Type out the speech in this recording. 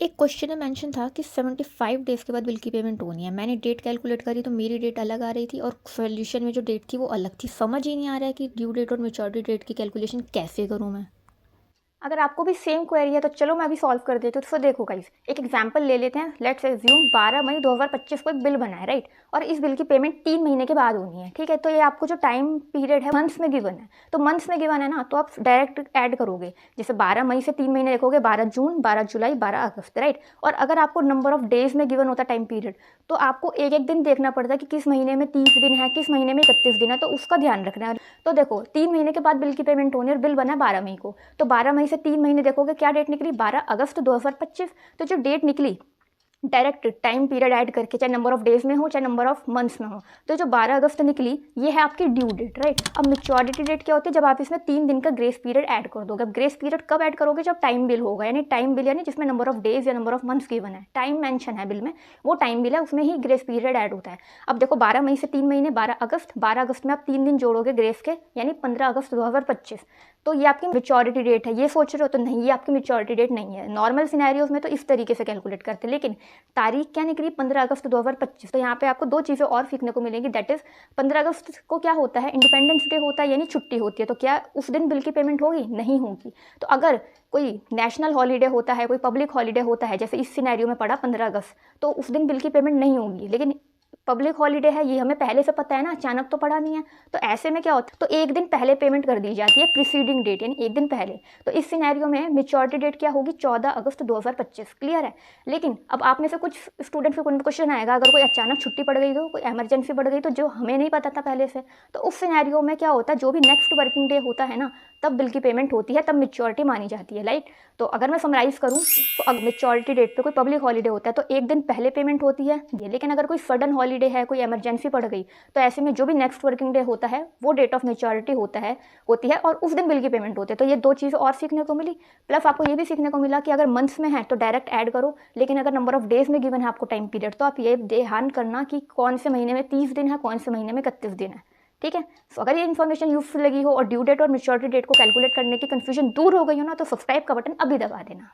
एक क्वेश्चन में मेंशन था कि 75 डेज़ के बाद बिल की पेमेंट होनी है। मैंने डेट कैलकुलेट करी तो मेरी डेट अलग आ रही थी और सॉल्यूशन में जो डेट थी वो अलग थी। समझ ही नहीं आ रहा है कि ड्यू डेट और मैच्योरिटी डेट की कैलकुलेशन कैसे करूँ मैं। अगर आपको भी सेम क्वेरी है तो चलो मैं अभी सॉल्व कर देती हूँ। तो देखो गाइस, एक एग्जांपल ले लेते हैं। लेट्स एज्यूम 12 मई 2025 को एक बिल बना है, राइट। और इस बिल की पेमेंट 3 महीने के बाद होनी है, ठीक है। तो ये आपको जो टाइम पीरियड है मंथ्स में गिवन है, तो मंथ्स में गिवन है ना, तो आप डायरेक्ट ऐड करोगे। जैसे 12 मई से 3 महीने देखोगे, 12 जून, 12 जुलाई, 12 अगस्त, राइट। और अगर आपको नंबर ऑफ डेज में गिवन होता टाइम पीरियड, तो आपको एक एक दिन देखना पड़ता है कि किस महीने में 30 दिन है, किस महीने में 31 दिन है, तो उसका ध्यान रखना है। तो देखो 3 महीने के बाद बिल की पेमेंट होनी है और बिल बना 12 मई को, तो 12 मई से 3 महीने देखोगे क्या डेट निकली, 12 अगस्त 2025। तो जो डेट निकली डायरेक्ट टाइम पीरियड ऐड करके, चाहे नंबर ऑफ डेज में हो चाहे नंबर ऑफ मंथ्स में हो, तो जो 12 अगस्त निकली ये है आपकी ड्यू डेट, राइट। अब मैच्योरिटी डेट क्या होती है, जब आप इसमें 3 दिन का ग्रेस पीरियड ऐड कर दोगे। अब ग्रेस पीरियड कब ऐड करोगे, जब टाइम बिल होगा, यानी टाइम बिल यानी जिसमें नंबर ऑफ डेज या नंबर ऑफ मंथ्स गिवन है, टाइम मेंशन है बिल में, वो टाइम बिल है, उसमें ही ग्रेस पीरियड ऐड होता है। अब देखो 12 मई से 3 महीने 12 अगस्त में आप 3 दिन जोड़ोगे ग्रेस के, यानी 15 अगस्त 2025। तो ये आपकी मैच्योरिटी डेट है। ये सोच रहे हो तो नहीं, ये आपकी मैच्योरिटी डेट नहीं है। नॉर्मल सिनेरियोज में तो इस तरीके से कैलकुलेट करते हैं, लेकिन तारीख क्या निकली 15 अगस्त 2025। तो यहाँ पे आपको दो चीज़ें और सीखने को मिलेंगी। दैट इज 15 अगस्त को क्या होता है, इंडिपेंडेंस डे होता है, यानी छुट्टी होती है। तो क्या उस दिन बिल की पेमेंट होगी, नहीं होगी। तो अगर कोई नेशनल हॉलीडे होता है, कोई पब्लिक हॉलीडे होता है, जैसे इस सिनेरियो में पड़ा 15 अगस्त, तो उस दिन बिल की पेमेंट नहीं होगी। लेकिन पब्लिक हॉलीडे है, ये हमें पहले से पता है ना, अचानक तो पड़ा नहीं है। तो ऐसे में क्या होता है, तो एक दिन पहले पेमेंट कर दी जाती है, प्रीसीडिंग डेट यानी एक दिन पहले। तो इस सिनेरियो में मैच्योरिटी डेट क्या होगी, 14 अगस्त 2025। क्लियर है। लेकिन अब आप में से कुछ स्टूडेंट को क्वेश्चन आएगा, अगर कोई अचानक छुट्टी पड़ गई, तो कोई इमरजेंसी पड़ गई, तो जो हमें नहीं पता था पहले से, तो उस सिनेरियो में क्या होता है, जो भी नेक्स्ट वर्किंग डे होता है ना, तब बिल की पेमेंट होती है, तब मैच्योरिटी मानी जाती है, राइट। तो अगर मैं समराइज करूँ, तो अगर मैच्योरिटी डेट पे कोई पब्लिक हॉलीडे होता है तो एक दिन पहले पेमेंट होती है ये। लेकिन अगर कोई सडन हॉलीडे है, कोई इमरजेंसी पड़ गई, तो ऐसे में जो भी नेक्स्ट वर्किंग डे होता है वो डेट ऑफ मैच्योरिटी होती है और उस दिन बिल की पेमेंट होती है। तो ये दो चीज़ें और सीखने को मिली। प्लस आपको ये भी सीखने को मिला कि अगर मंथ्स में है तो डायरेक्ट ऐड करो, लेकिन अगर नंबर ऑफ डेज में गिवन है आपको टाइम पीरियड, तो आप ये ध्यान करना कि कौन से महीने में 30 दिन है, कौन से महीने में 31 दिन है, ठीक है। सो अगर ये इन्फॉर्मेशन यूजफुल लगी हो और ड्यू डेट और मैच्योरिटी डेट को कैलकुलेट करने की कंफ्यूजन दूर हो गई हो ना, तो सब्सक्राइब का बटन अभी दबा देना।